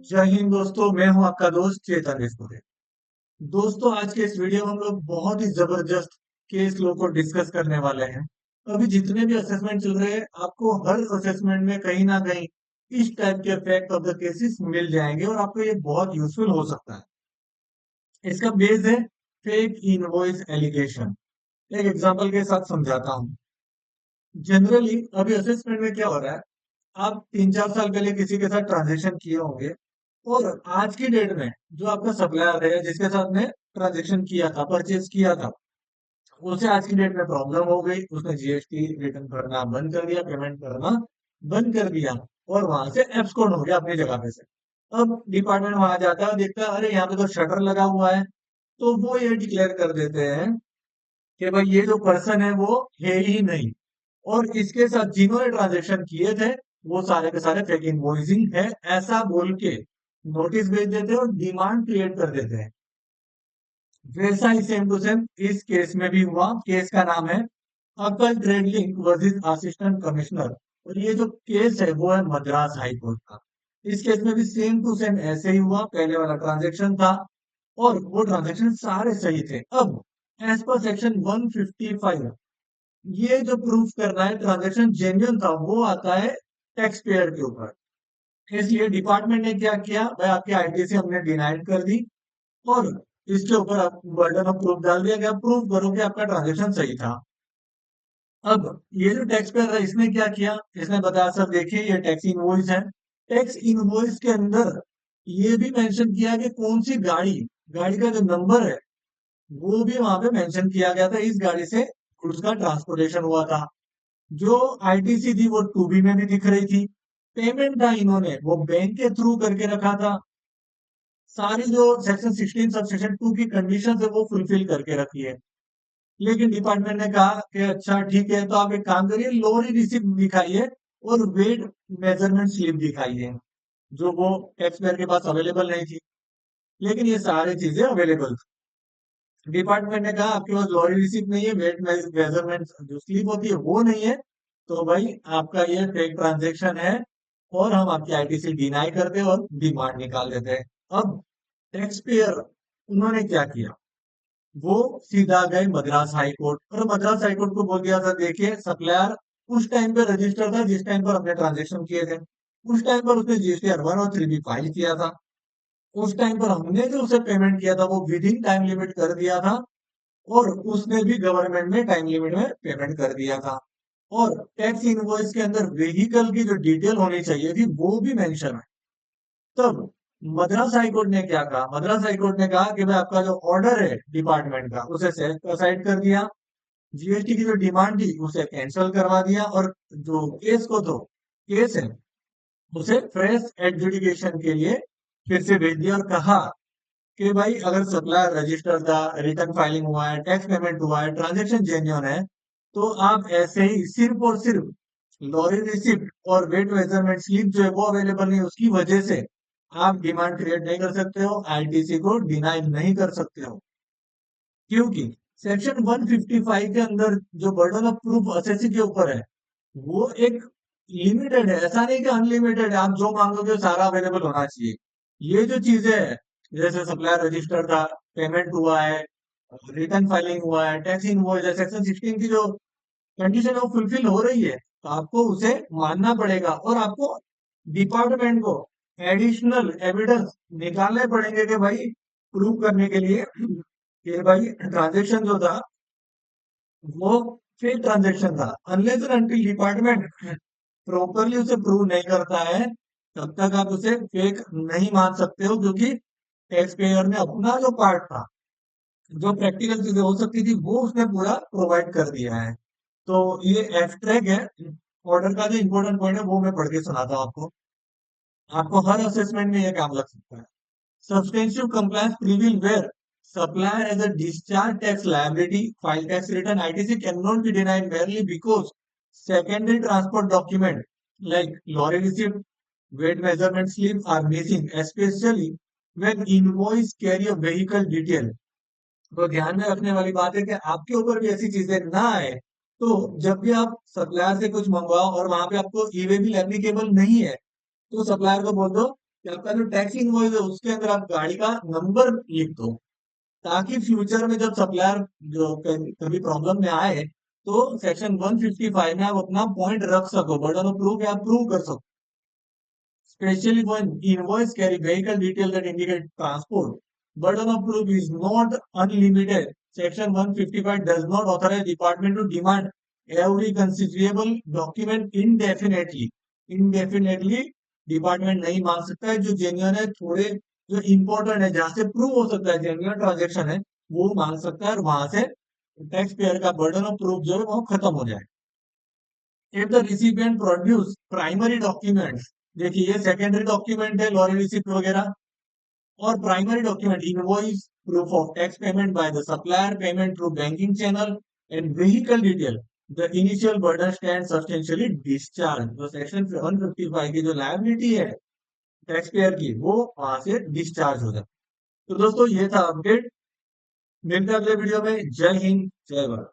जय हिंद दोस्तों, मैं हूं आपका दोस्त चेतन देशमुख। दोस्तों, आज के इस वीडियो में हम लोग बहुत ही जबरदस्त केस लो को डिस्कस करने वाले हैं। अभी जितने भी असेसमेंट चल रहे हैं, आपको हर असेसमेंट में कहीं ना कहीं इस टाइप के फैक्ट ऑफ द केसेस मिल जाएंगे और आपको ये बहुत यूजफुल हो सकता है। इसका बेस है फेक इनवॉइस एलिगेशन। एक एग्जांपल के साथ समझाता हूँ। जनरली अभी असेसमेंट में क्या हो रहा है, आप 3-4 साल पहले किसी के साथ ट्रांजेक्शन किए होंगे और आज की डेट में जो आपका सप्लायर है जिसके साथ में ट्रांजेक्शन किया था, परचेज किया था, उसे आज की डेट में प्रॉब्लम हो गई। उसने जीएसटी रिटर्न करना बंद कर दिया, पेमेंट करना बंद कर दिया और वहां से एब्सकॉन्ड हो गया अपनी जगह पे से। अब डिपार्टमेंट वहां जाता है, देखता है अरे यहाँ पे तो शटर लगा हुआ है, तो वो ये डिक्लेयर कर देते हैं कि भाई ये जो पर्सन है वो है ही नहीं, और इसके साथ जिन्होंने ट्रांजेक्शन किए थे वो सारे के सारे फेक इनवॉइसिंग है, ऐसा बोल के नोटिस भेज देते हैं और डिमांड क्रिएट कर देते हैं। वैसा ही सेम टू सेम इस केस में भी हुआ। केस का नाम है अकल trade link versus assistant commissioner, और ये जो केस है वो है मद्रास हाई कोर्ट का। इस केस में भी सेम टू सेम ऐसे ही हुआ। पहले वाला ट्रांजेक्शन था और वो ट्रांजेक्शन सारे सही थे। अब एज पर सेक्शन 155 ये जो प्रूफ करना है ट्रांजेक्शन जेन्युइन था, वो आता है टैक्स पेयर के ऊपर। इसलिए डिपार्टमेंट ने क्या किया, भाई आपकी आईटीसी हमने डिनाइड कर दी और इसके ऊपर आप बर्डन ऑफ प्रूफ डाल दिया कि आप प्रूफ करो कि आपका ट्रांजेक्शन सही था। अब ये जो टैक्स पेयर है इसने क्या किया, इसने बताया सर देखिए ये टैक्स इनवॉइस है। टैक्स इनवॉइस के अंदर ये भी मेंशन किया कि कौन सी गाड़ी, गाड़ी का जो नंबर है वो भी वहां पे मेंशन किया गया था। इस गाड़ी से गुड्स का ट्रांसपोर्टेशन हुआ था। जो आईटीसी थी वो टू बी में भी दिख रही थी। पेमेंट था इन्होंने वो बैंक के थ्रू करके रखा था। सारी जो सेक्शन 16 सब सेक्शन 2 की कंडीशन है वो फुलफिल करके रखी है। लेकिन डिपार्टमेंट ने कहा कि अच्छा ठीक है, तो आप एक काम करिए, लोअर रिसिप्ट दिखाइए और वेट मेजरमेंट स्लिप दिखाइए, जो वो टैक्स पेयर के पास अवेलेबल नहीं थी। लेकिन ये सारी चीजें अवेलेबल थी। डिपार्टमेंट ने कहा आपके पास लॉरी रिसिप्ट नहीं है, वेट मेजरमेंट जो स्लिप होती है वो नहीं है, तो भाई आपका ये फेक ट्रांजेक्शन है और हम आपकी आईटीसी डिनाई करते हैं और डिमांड निकाल देते हैं। अब टैक्स पेयर उन्होंने क्या किया, वो सीधा गए मद्रास हाई कोर्ट और मद्रास हाई कोर्ट को बोल दिया था देखिए सप्लायर उस टाइम पे रजिस्टर था जिस टाइम पर हमने ट्रांजेक्शन किए थे, उस टाइम पर उसने जीएसटी 1 और 3 भी फाइल किया था। उस टाइम पर हमने जो उसे पेमेंट किया था वो विद इन टाइम लिमिट कर दिया था और उसने भी गवर्नमेंट में टाइम लिमिट में पेमेंट कर दिया था। और टैक्स इनवॉइस के अंदर व्हीकल की जो डिटेल होनी चाहिए थी वो भी मेंशन है। तब मद्रास हाईकोर्ट ने क्या कहा, मद्रास हाईकोर्ट ने कहा कि भाई आपका जो ऑर्डर है डिपार्टमेंट का उसे सेट असाइड कर दिया, जीएसटी की जो डिमांड थी उसे कैंसिल करवा दिया और जो केस को तो केस है उसे फ्रेश एडजुडिकेशन के लिए फिर से भेज दिया और कहा कि भाई अगर सप्लायर रजिस्टर था, रिटर्न फाइलिंग हुआ है, टैक्स पेमेंट हुआ है, ट्रांजेक्शन जेन्युइन है, तो आप ऐसे ही सिर्फ और सिर्फ लॉरी रिसिप्ट और वेट मेजरमेंट स्लिप जो है वो अवेलेबल नहीं, उसकी वजह से आप डिमांड क्रिएट नहीं कर सकते हो, आईटीसी को डिनाई नहीं कर सकते हो। क्योंकि सेक्शन 155 के अंदर जो बर्डन ऑफ प्रूफ एसएससी के ऊपर है वो एक लिमिटेड है, ऐसा नहीं कि अनलिमिटेड है, आप जो मांगोगे सारा अवेलेबल होना चाहिए। ये जो चीजें है जैसे सप्लायर रजिस्टर था, पेमेंट हुआ है, रिटर्न फाइलिंग हुआ है, टैक्स इनवॉइस है, सेक्शन 16 की जो कंडीशन है वो फुलफिल हो रही है, तो आपको उसे मानना पड़ेगा और आपको डिपार्टमेंट को एडिशनल एविडेंस निकालने पड़ेंगे कि भाई प्रूव करने के लिए कि भाई ट्रांजेक्शन जो था वो फेक ट्रांजेक्शन था। Unless and until department properly उसे प्रूव नहीं करता है तब तक आप उसे फेक नहीं मान सकते हो, क्योंकि टैक्स पेयर ने अपना जो पार्ट था, जो प्रैक्टिकल चीजें हो सकती थी वो उसने पूरा प्रोवाइड कर दिया है। तो ये एब्स्ट्रैक्ट है। ऑर्डर का जो इंपॉर्टेंट पॉइंट है वो मैं पढ़ के सुनाता हूँ आपको। आपको हर असेसमेंट में ये काम लग सकता है। Substantive compliance prevail where supplier has a discharge tax liability, file tax return, ITC cannot be denied merely because secondary transport document like lorry receipt, weight measurement slip are missing, especially when invoice carry a vehicle detail। तो ध्यान में रखने वाली बात है कि आपके ऊपर भी ऐसी चीजें ना आए, तो जब भी आप सप्लायर से कुछ मंगवाओ और वहां पे आपको ई वे बिल एप्लीकेबल नहीं है, तो सप्लायर को बोल दो कि आपका जो टैक्स इनवॉइस है उसके अंदर आप गाड़ी का नंबर लिख दो, ताकि फ्यूचर में जब सप्लायर जो कभी प्रॉब्लम में आए तो सेक्शन 155 में आप अपना पॉइंट रख सको, बर्डन ऑफ प्रूफ या प्रूव कर सको। Especially when invoice carry vehicle detail that indicate transport. Burden of proof is not unlimited. Section 155 does not authorize department to demand every considerable document indefinitely. Indefinitely department नहीं मांग सकता है, जो genuine है, थोड़े जो इंपॉर्टेंट है, जहां से प्रूव हो सकता है जेन्युइन ट्रांजेक्शन है, वो मांग सकता है, और वहां से टैक्स पेयर का बर्डन ऑफ प्रूफ जो है वो खत्म हो जाए। If the recipient produce primary documents, देखिए ये सेकेंडरी डॉक्यूमेंट है, लॉरी रिसिप्ट वगैरह, और primary document invoice, proof of tax payment by the supplier, payment through banking channel and vehicle detail, the initial burden stand substantially discharge. तो section 155 की जो liability है tax payer की, वो वहां से डिस्चार्ज हो जाए। तो दोस्तों ये था अपडेट, मिलते हैं अगले वीडियो में। जय हिंद, जय भारत।